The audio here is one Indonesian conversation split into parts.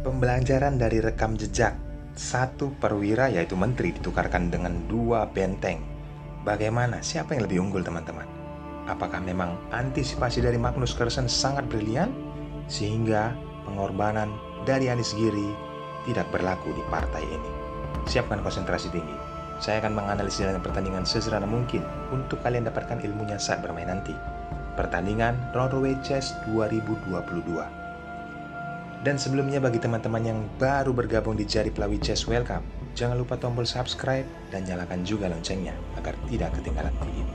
Pembelajaran dari rekam jejak. Satu perwira yaitu menteri ditukarkan dengan dua benteng. Bagaimana? Siapa yang lebih unggul, teman-teman? Apakah memang antisipasi dari Magnus Carlsen sangat brilian sehingga pengorbanan dari Anies Giri tidak berlaku di partai ini? Siapkan konsentrasi tinggi. Saya akan menganalisis jalannya pertandingan sesederhana mungkin untuk kalian dapatkan ilmunya saat bermain nanti. Pertandingan Roundway Chess 2022. Dan sebelumnya bagi teman-teman yang baru bergabung di Jari Pelawi Chess, welcome. Jangan lupa tombol subscribe dan nyalakan juga loncengnya agar tidak ketinggalan video.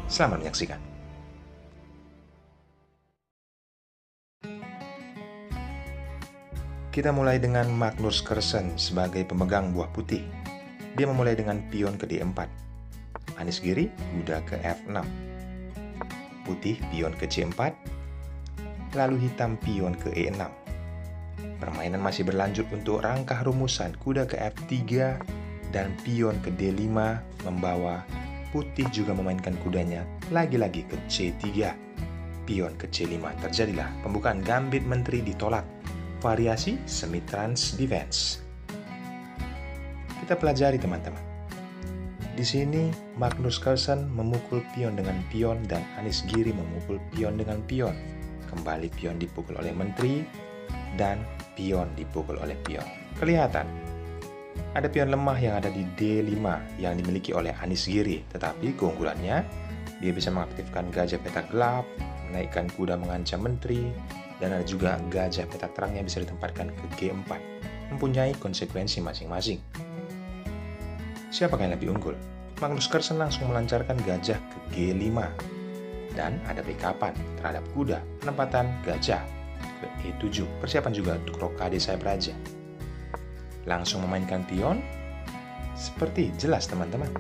Selamat menyaksikan. Kita mulai dengan Magnus Carlsen sebagai pemegang buah putih. Dia memulai dengan pion ke D4. Anies Giri kuda ke F6. Putih pion ke C4. Lalu hitam pion ke E6. Permainan masih berlanjut untuk rangkah rumusan kuda ke F3 dan pion ke D5 membawa putih juga memainkan kudanya lagi-lagi ke C3. Pion ke C5 terjadilah pembukaan gambit menteri ditolak. Variasi semi-trans defense. Kita pelajari teman-teman. Di sini Magnus Carlsen memukul pion dengan pion dan Anies Giri memukul pion dengan pion. Kembali pion dipukul oleh menteri dan pion dipukul oleh pion. Kelihatan ada pion lemah yang ada di D5 yang dimiliki oleh Anies Giri, tetapi keunggulannya dia bisa mengaktifkan gajah petak gelap, menaikkan kuda mengancam menteri, dan ada juga gajah petak terang yang bisa ditempatkan ke G4, mempunyai konsekuensi masing-masing. Siapakah yang lebih unggul? Magnus Carlsen langsung melancarkan gajah ke G5 dan ada backupan terhadap kuda, penempatan gajah ke E7. Persiapan juga untuk rokade sayap raja. Langsung memainkan pion. Seperti jelas teman-teman.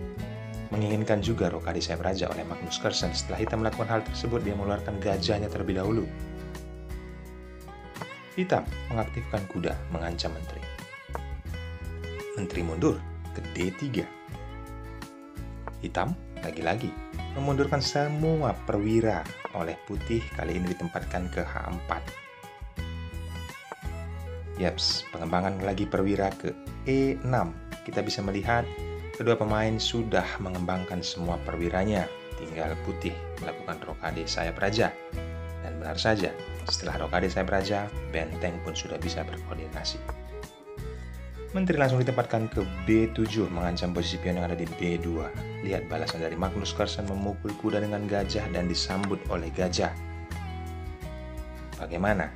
Menginginkan juga rokade sayap raja oleh Magnus Carlsen. Setelah hitam melakukan hal tersebut, dia mengeluarkan gajahnya terlebih dahulu. Hitam mengaktifkan kuda mengancam menteri. Menteri mundur ke D3. Hitam lagi-lagi memundurkan semua perwira oleh putih, kali ini ditempatkan ke H4. Yaps, pengembangan lagi perwira ke E6. Kita bisa melihat kedua pemain sudah mengembangkan semua perwiranya. Tinggal putih melakukan rokade sayap raja. Dan benar saja, setelah rokade sayap raja, benteng pun sudah bisa berkoordinasi. Menteri langsung ditempatkan ke B7 mengancam posisi pion yang ada di B2. Lihat balasan dari Magnus Carlsen memukul kuda dengan gajah dan disambut oleh gajah. Bagaimana?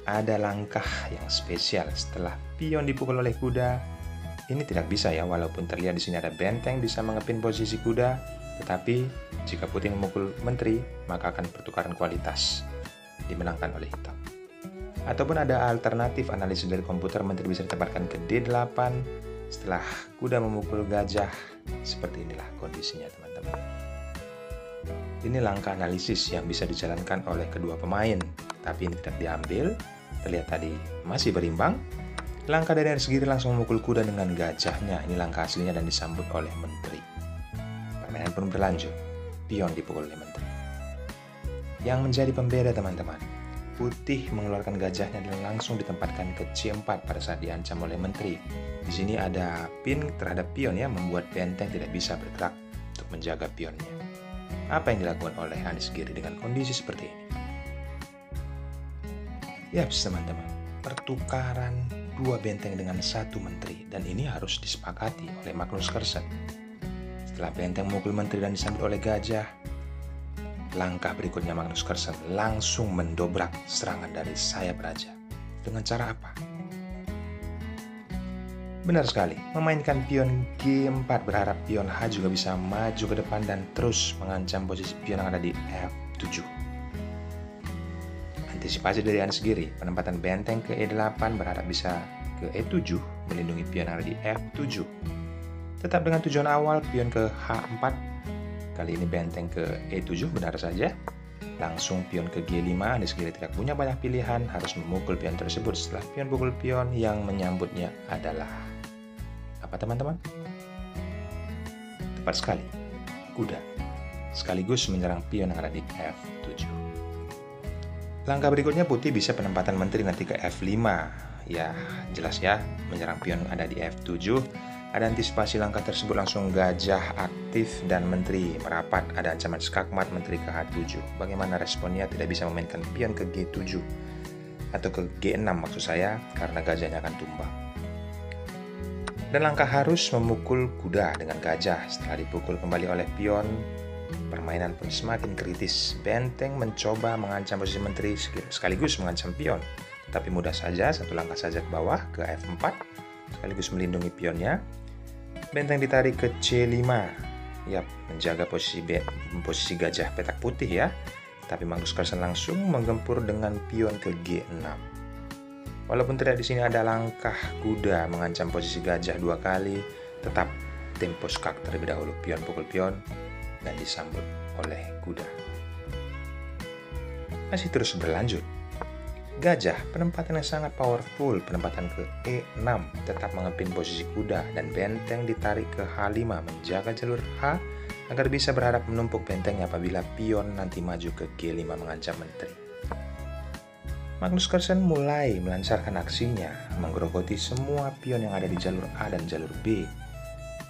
Ada langkah yang spesial setelah pion dipukul oleh kuda. Ini tidak bisa ya, walaupun terlihat di sini ada benteng bisa mengepin posisi kuda, tetapi jika putih memukul menteri, maka akan pertukaran kualitas dimenangkan oleh hitam. Ataupun ada alternatif analisis dari komputer, menteri bisa ditempatkan ke D8 setelah kuda memukul gajah. Seperti inilah kondisinya teman-teman. Ini langkah analisis yang bisa dijalankan oleh kedua pemain, tapi ini tidak diambil. Terlihat tadi masih berimbang. Langkah dari Anies Giri langsung memukul kuda dengan gajahnya. Ini langkah aslinya dan disambut oleh menteri. Permainan pun berlanjut. Pion dipukul oleh menteri. Yang menjadi pembeda teman-teman, putih mengeluarkan gajahnya dan langsung ditempatkan ke C4 pada saat diancam oleh menteri. Di sini ada pin terhadap pion ya, membuat benteng tidak bisa bergerak untuk menjaga pionnya. Apa yang dilakukan oleh Anies Giri dengan kondisi seperti ini? Yaps teman-teman, pertukaran dua benteng dengan satu menteri, dan ini harus disepakati oleh Magnus Carlsen. Setelah benteng memukul menteri dan disambut oleh gajah, langkah berikutnya Magnus Carlsen langsung mendobrak serangan dari sayap raja. Dengan cara apa? Benar sekali, memainkan pion G4 berharap pion H juga bisa maju ke depan dan terus mengancam posisi pion yang ada di F7. Antisipasi dari Anies Giri, penempatan benteng ke E8 berharap bisa ke E7 melindungi pion yang ada di F7. Tetap dengan tujuan awal, pion ke H4. Kali ini benteng ke E7 benar saja. Langsung pion ke G5, Anies Giri tidak punya banyak pilihan, harus memukul pion tersebut. Setelah pion pukul pion, yang menyambutnya adalah apa teman-teman? Tepat sekali, kuda. Sekaligus menyerang pion yang ada di F7. Langkah berikutnya putih bisa penempatan menteri nanti ke F5. Ya, jelas ya, menyerang pion ada di F7. Ada antisipasi langkah tersebut, langsung gajah aktif dan menteri merapat. Ada ancaman skakmat menteri ke H7. Bagaimana responnya? Tidak bisa memainkan pion ke G7 atau ke G6 maksud saya, karena gajahnya akan tumbang. Dan langkah harus memukul kuda dengan gajah. Setelah dipukul kembali oleh pion, permainan pun semakin kritis. Benteng mencoba mengancam posisi menteri sekaligus mengancam pion. Tapi mudah saja, satu langkah saja ke bawah ke F4 sekaligus melindungi pionnya. Benteng ditarik ke C5. Yap, menjaga posisi gajah petak putih ya. Tapi Magnus Carlsen langsung menggempur dengan pion ke G6. Walaupun tidak di sini ada langkah kuda mengancam posisi gajah 2 kali, tetap tempo skak terlebih dahulu, pion pukul pion dan disambut oleh kuda. Masih terus berlanjut. Gajah, penempatan yang sangat powerful, penempatan ke E6, tetap mengepin posisi kuda, dan benteng ditarik ke H5 menjaga jalur H agar bisa berharap menumpuk bentengnya apabila pion nanti maju ke G5 mengancam menteri. Magnus Carlsen mulai melancarkan aksinya, menggerogoti semua pion yang ada di jalur A dan jalur B.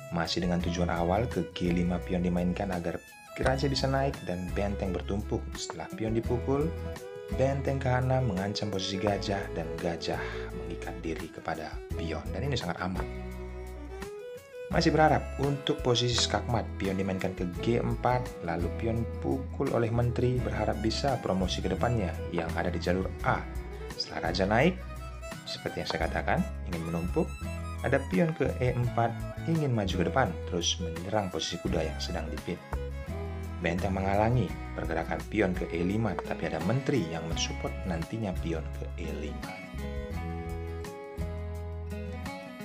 Masih dengan tujuan awal, ke G5 pion dimainkan agar raja bisa naik dan benteng bertumpuk. Setelah pion dipukul, benteng ke H6 mengancam posisi gajah dan gajah mengikat diri kepada pion, dan ini sangat aman. Masih berharap untuk posisi skakmat, pion dimainkan ke G4, lalu pion pukul oleh menteri, berharap bisa promosi ke depannya yang ada di jalur A. Setelah raja naik, seperti yang saya katakan, ingin menumpuk, ada pion ke E4, ingin maju ke depan, terus menyerang posisi kuda yang sedang dipin. Benteng menghalangi pergerakan pion ke E5, tetapi ada menteri yang mensupport nantinya pion ke E5.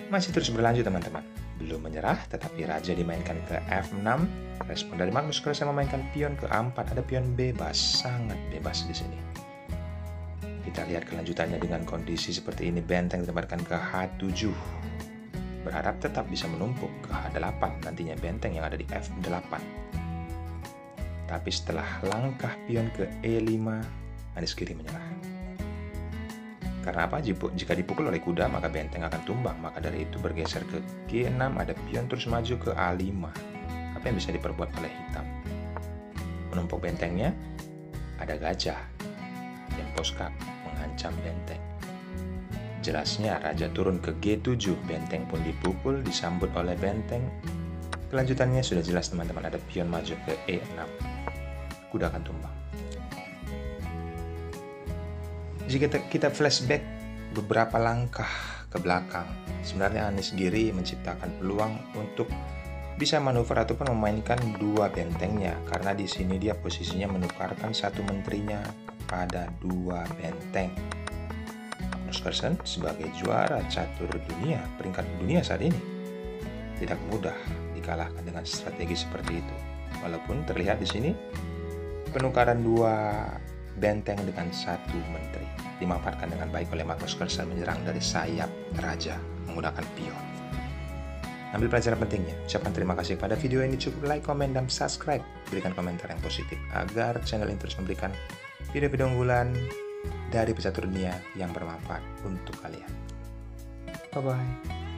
Masih terus berlanjut teman-teman. Belum menyerah, tetapi raja dimainkan ke F6. Respon dari Magnus Carlsen memainkan pion ke A4. Ada pion bebas, sangat bebas di sini. Kita lihat kelanjutannya dengan kondisi seperti ini. Benteng ditempatkan ke H7. Berharap tetap bisa menumpuk ke H8. Nantinya benteng yang ada di F8. Tapi setelah langkah pion ke E5, Anis Giri menyerah. Karena apa? Jika dipukul oleh kuda, maka benteng akan tumbang. Maka dari itu bergeser ke G6, ada pion terus maju ke A5. Apa yang bisa diperbuat oleh hitam? Menumpuk bentengnya, ada gajah. Tempo skak mengancam benteng. Jelasnya, raja turun ke G7, benteng pun dipukul, disambut oleh benteng. Kelanjutannya sudah jelas teman-teman, ada pion maju ke E6. Kuda akan tumbang. Jika kita flashback beberapa langkah ke belakang, sebenarnya Anis Giri menciptakan peluang untuk bisa manuver ataupun memainkan 2 bentengnya, karena di sini dia posisinya menukarkan 1 menterinya pada 2 benteng. Magnus Carlsen sebagai juara catur dunia, peringkat dunia saat ini, tidak mudah dikalahkan dengan strategi seperti itu. Walaupun terlihat di sini penukaran 2 benteng dengan 1 menteri dimanfaatkan dengan baik oleh Magnus Carlsen menyerang dari sayap raja menggunakan pion. Ambil pelajaran pentingnya. Ucapkan terima kasih pada video ini. Cukup like, komen, dan subscribe. Berikan komentar yang positif agar channel ini terus memberikan video-video unggulan dari pecatur dunia yang bermanfaat untuk kalian. Bye-bye.